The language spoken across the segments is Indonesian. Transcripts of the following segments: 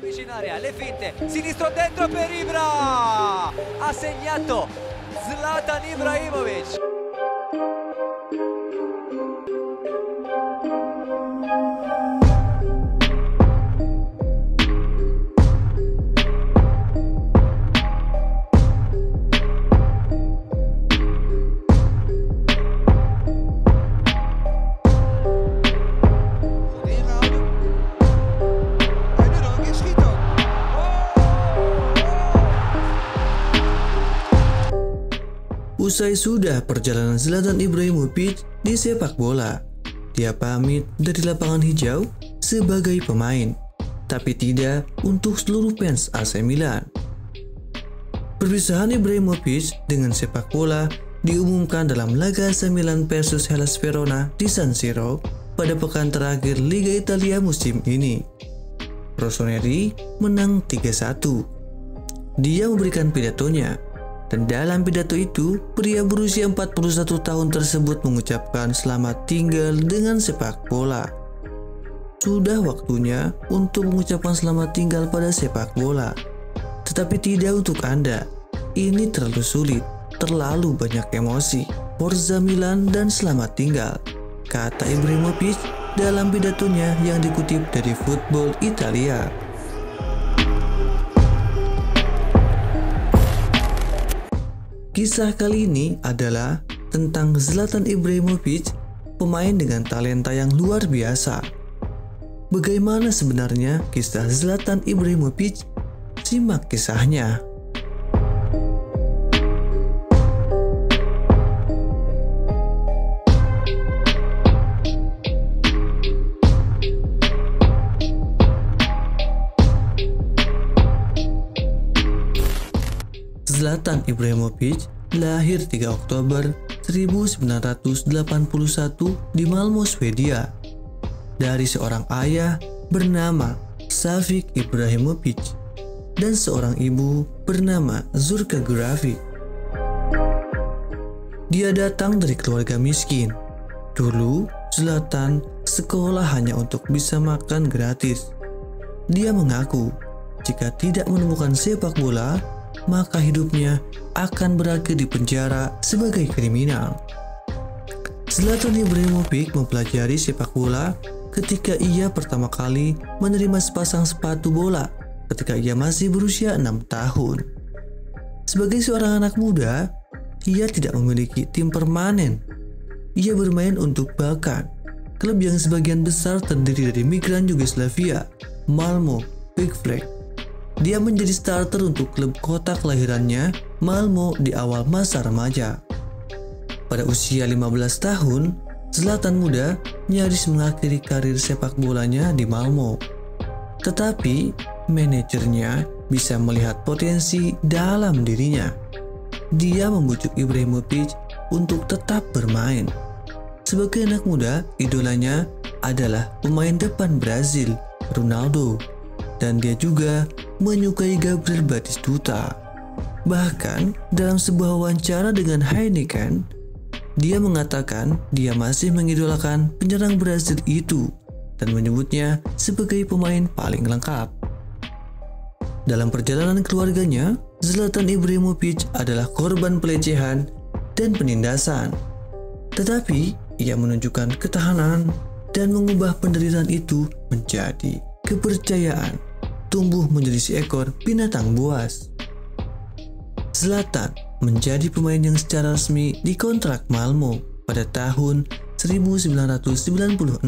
Vicino area, le finte, sinistro dentro per Ibra! Ha segnato Zlatan Ibrahimovic. Usai sudah perjalanan Zlatan Ibrahimovic di sepak bola, dia pamit dari lapangan hijau sebagai pemain, tapi tidak untuk seluruh fans AC Milan. Perpisahan Ibrahimovic dengan sepak bola diumumkan dalam laga AC Milan versus Hellas Verona di San Siro pada pekan terakhir Liga Italia musim ini. Rossoneri menang 3-1. Dia memberikan pidatonya, dan dalam pidato itu, pria berusia 41 tahun tersebut mengucapkan selamat tinggal dengan sepak bola. Sudah waktunya untuk mengucapkan selamat tinggal pada sepak bola. Tetapi tidak untuk Anda. Ini terlalu sulit, terlalu banyak emosi. Forza Milan dan selamat tinggal, kata Ibrahimovic dalam pidatonya yang dikutip dari Football Italia. Kisah kali ini adalah tentang Zlatan Ibrahimovic, pemain dengan talenta yang luar biasa. Bagaimana sebenarnya kisah Zlatan Ibrahimovic? Simak kisahnya. Zlatan Ibrahimovic lahir 3 Oktober 1981 di Malmö, Swedia, dari seorang ayah bernama Savik Ibrahimovic dan seorang ibu bernama Zurka Grafik. Dia datang dari keluarga miskin. Dulu, Zlatan sekolah hanya untuk bisa makan gratis. Dia mengaku jika tidak menemukan sepak bola, maka hidupnya akan berakhir di penjara sebagai kriminal. Zlatan Ibrahimovic mempelajari sepak bola ketika ia pertama kali menerima sepasang sepatu bola ketika ia masih berusia 6 tahun. Sebagai seorang anak muda, ia tidak memiliki tim permanen. Ia bermain untuk Bakan, klub yang sebagian besar terdiri dari migran Yugoslavia, Malmö Big Flag. Dia menjadi starter untuk klub kota kelahirannya, Malmö, di awal masa remaja. Pada usia 15 tahun, Zlatan muda nyaris mengakhiri karir sepak bolanya di Malmö. Tetapi, manajernya bisa melihat potensi dalam dirinya. Dia membujuk Ibrahimovic untuk tetap bermain. Sebagai anak muda, idolanya adalah pemain depan Brazil, Ronaldo. Dan dia juga menyukai Gabriel Batistuta. Bahkan dalam sebuah wawancara dengan Heineken, dia mengatakan dia masih mengidolakan penyerang Brazil itu dan menyebutnya sebagai pemain paling lengkap. Dalam perjalanan keluarganya, Zlatan Ibrahimovic adalah korban pelecehan dan penindasan. Tetapi ia menunjukkan ketahanan dan mengubah penderitaan itu menjadi kepercayaan, tumbuh menjadi seekor binatang buas. Zlatan menjadi pemain yang secara resmi dikontrak Malmö pada tahun 1996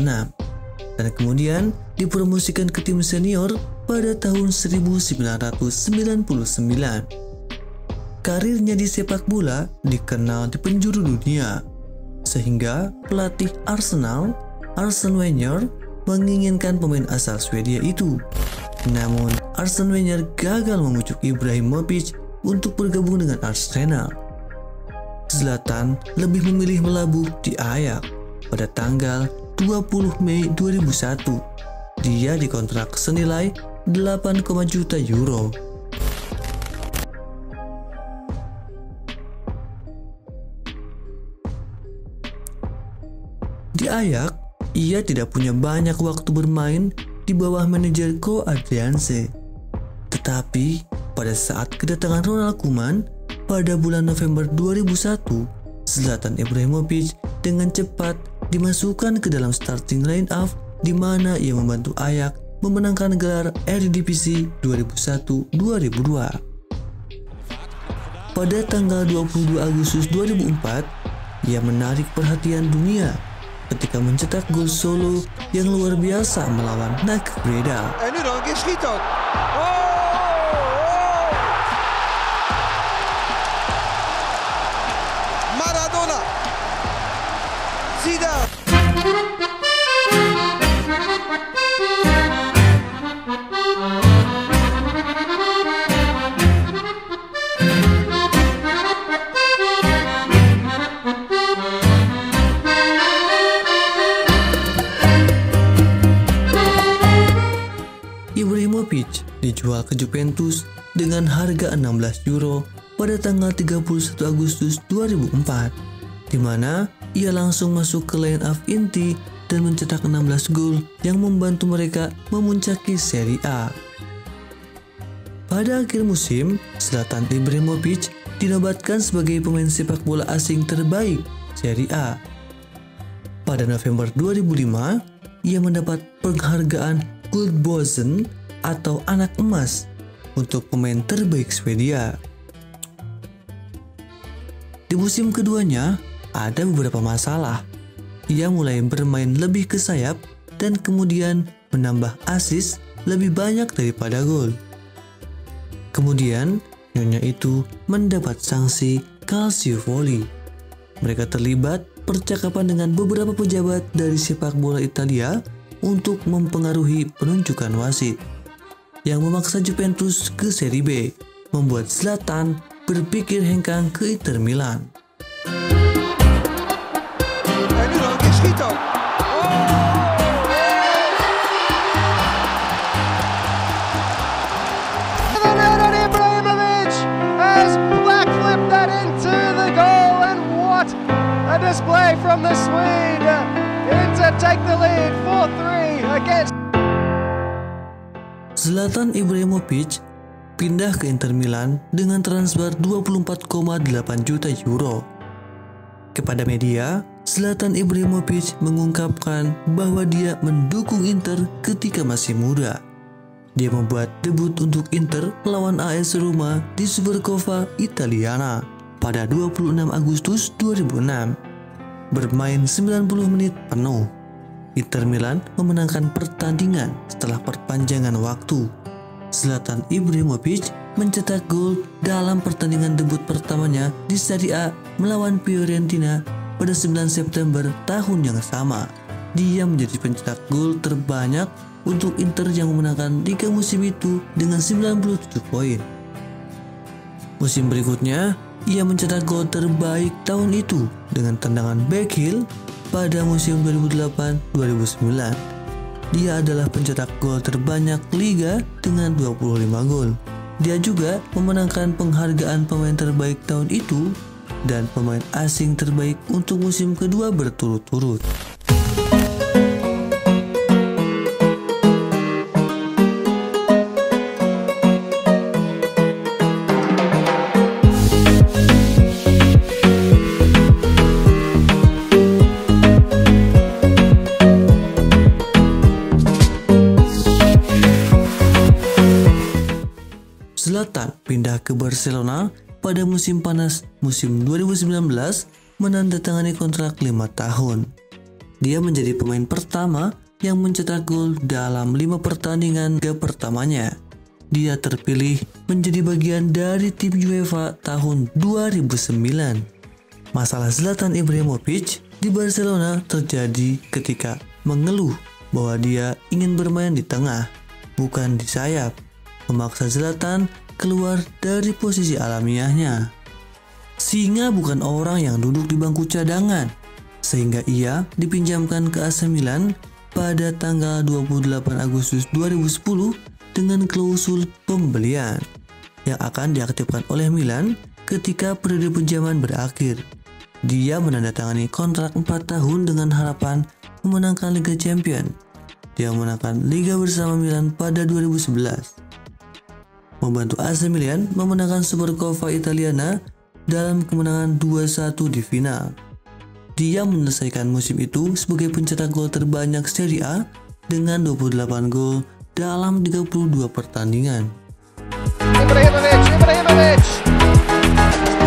dan kemudian dipromosikan ke tim senior pada tahun 1999. Karirnya di sepak bola dikenal di penjuru dunia, sehingga pelatih Arsenal, Arsene Wenger, menginginkan pemain asal Swedia itu. Namun, Arsene Wenger gagal membujuk Ibrahimovic untuk bergabung dengan Arsenal. Zlatan lebih memilih melabuh di Ajax pada tanggal 20 Mei 2001. Dia dikontrak senilai 8 juta euro. Di Ajax, ia tidak punya banyak waktu bermain di bawah manajer Co Adriaanse Tetapi pada saat kedatangan Ronald Koeman pada bulan November 2001, Zlatan Ibrahimovic dengan cepat dimasukkan ke dalam starting line-up di mana ia membantu Ajax memenangkan gelar Eredivisie 2001-2002. Pada tanggal 22 Agustus 2004, ia menarik perhatian dunia ketika mencetak gol solo yang luar biasa melawan NAC Breda. En nu dan, een keer schiet ook. Maradona. Zidane. Ibrahimovic dijual ke Juventus dengan harga 16 euro pada tanggal 31 Agustus 2004, di mana ia langsung masuk ke line-up inti dan mencetak 16 gol yang membantu mereka memuncaki Serie A. Pada akhir musim, Zlatan Ibrahimovic dinobatkan sebagai pemain sepak bola asing terbaik Serie A. Pada November 2005, ia mendapat penghargaan Guldbollen atau anak emas untuk pemain terbaik Swedia. Di musim keduanya, ada beberapa masalah. Ia mulai bermain lebih ke sayap dan kemudian menambah assist lebih banyak daripada gol. Kemudian, nyonya itu mendapat sanksi calciopoli. Mereka terlibat percakapan dengan beberapa pejabat dari sepak bola Italia untuk mempengaruhi penunjukan wasit, yang memaksa Juventus ke Serie B, membuat Zlatan berpikir hengkang ke Inter Milan. En nu dan, een keer schiet ook. Zlatan Ibrahimovic has backflipped that into the goal, and what a display from the Swede! Inter take the lead 4-3 against. Zlatan Ibrahimovic pindah ke Inter Milan dengan transfer 24,8 juta euro. Kepada media, Zlatan Ibrahimovic mengungkapkan bahwa dia mendukung Inter ketika masih muda. Dia membuat debut untuk Inter melawan AS Roma di Supercoppa Italiana pada 26 Agustus 2006. Bermain 90 menit penuh, Inter Milan memenangkan pertandingan setelah perpanjangan waktu. Zlatan Ibrahimovic mencetak gol dalam pertandingan debut pertamanya di Serie A melawan Fiorentina pada 9 September tahun yang sama. Dia menjadi pencetak gol terbanyak untuk Inter yang memenangkan liga musim itu dengan 97 poin. Musim berikutnya, ia mencetak gol terbaik tahun itu dengan tendangan backheel pada musim 2008-2009. Dia adalah pencetak gol terbanyak liga dengan 25 gol. Dia juga memenangkan penghargaan pemain terbaik tahun itu dan pemain asing terbaik untuk musim kedua berturut-turut. Zlatan pindah ke Barcelona pada musim panas musim 2019 menandatangani kontrak 5 tahun. Dia menjadi pemain pertama yang mencetak gol dalam 5 pertandingan liga pertamanya. Dia terpilih menjadi bagian dari tim UEFA tahun 2009. Masalah Zlatan Ibrahimovic di Barcelona terjadi ketika mengeluh bahwa dia ingin bermain di tengah, bukan di sayap, memaksa Zlatan keluar dari posisi alamiahnya. Singa bukan orang yang duduk di bangku cadangan, sehingga ia dipinjamkan ke AC Milan pada tanggal 28 Agustus 2010 dengan klausul pembelian yang akan diaktifkan oleh Milan ketika periode pinjaman berakhir. Dia menandatangani kontrak 4 tahun dengan harapan memenangkan Liga Champions. Dia memenangkan Liga bersama Milan pada 2011. membantu AC Milan memenangkan Supercoppa Italiana dalam kemenangan 2-1 di final. Dia menyelesaikan musim itu sebagai pencetak gol terbanyak Serie A dengan 28 gol dalam 32 pertandingan. Ibrahimovic,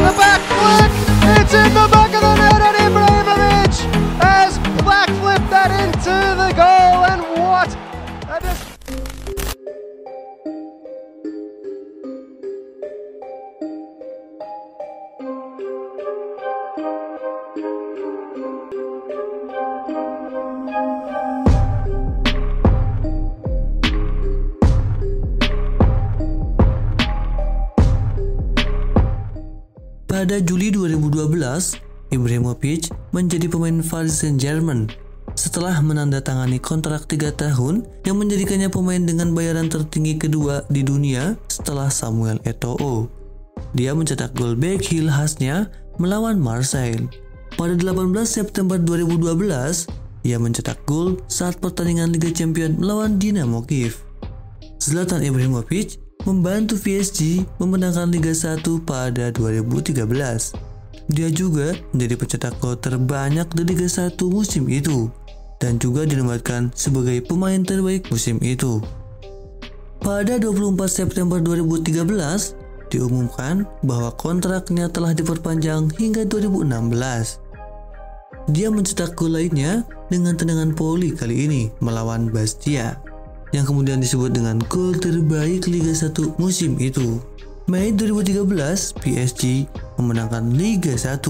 the back flip, it's in the back of the net, and Ibrahimovic has back flipped that into the goal, and what a Pada Juli 2012, Ibrahimovic menjadi pemain Paris Saint-Germain setelah menandatangani kontrak 3 tahun yang menjadikannya pemain dengan bayaran tertinggi kedua di dunia setelah Samuel Eto'o. Dia mencetak gol back heel khasnya melawan Marseille. Pada 18 September 2012, ia mencetak gol saat pertandingan Liga Champions melawan Dinamo Kiev. Zlatan Ibrahimovic membantu PSG memenangkan Liga 1 pada 2013. Dia juga menjadi pencetak gol terbanyak di Liga 1 musim itu dan juga dinobatkan sebagai pemain terbaik musim itu. Pada 24 September 2013, diumumkan bahwa kontraknya telah diperpanjang hingga 2016. Dia mencetak gol lainnya dengan tendangan Poli kali ini melawan Bastia, yang kemudian disebut dengan gol terbaik Liga 1 musim itu. Mei 2013, PSG memenangkan Liga 1,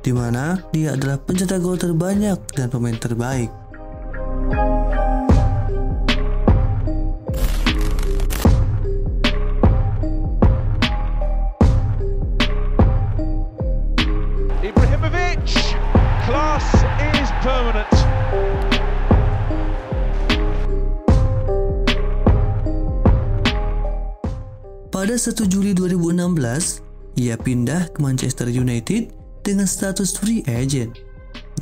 di mana dia adalah pencetak gol terbanyak dan pemain terbaik. Ibrahimovic, class is permanent. Pada 1 Juli 2016, ia pindah ke Manchester United dengan status free agent.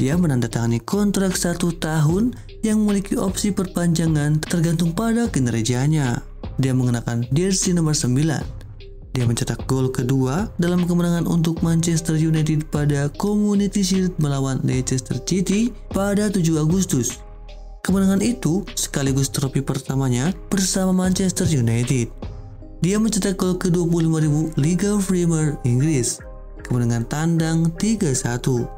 Dia menandatangani kontrak 1 tahun yang memiliki opsi perpanjangan tergantung pada kinerjanya. Dia mengenakan jersey nomor 9. Dia mencetak gol kedua dalam kemenangan untuk Manchester United pada Community Shield melawan Leicester City pada 7 Agustus. Kemenangan itu sekaligus trofi pertamanya bersama Manchester United. Dia mencetak gol ke-25.000 Liga Premier Inggris, kemenangan tandang 3-1.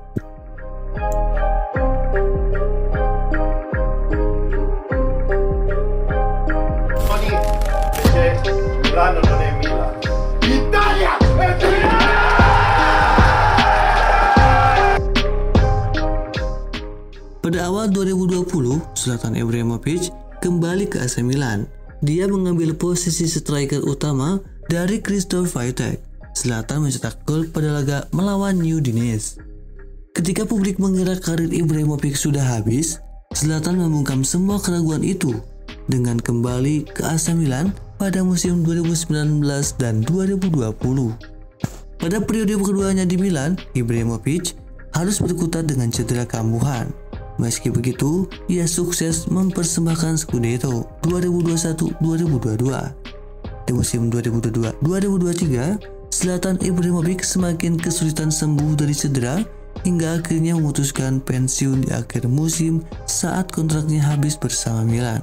Pada awal 2020, Zlatan Ibrahimovic kembali ke AC Milan. Dia mengambil posisi striker utama dari Krzysztof Piatek. Zlatan mencetak gol pada laga melawan Udinese. Ketika publik mengira karir Ibrahimovic sudah habis, Zlatan membungkam semua keraguan itu dengan kembali ke AC Milan pada musim 2019 dan 2020. Pada periode keduanya di Milan, Ibrahimovic harus berkutat dengan cedera kambuhan. Meski begitu, ia sukses mempersembahkan Scudetto 2021-2022. Di musim 2022-2023, Zlatan Ibrahimovic semakin kesulitan sembuh dari cedera hingga akhirnya memutuskan pensiun di akhir musim saat kontraknya habis bersama Milan.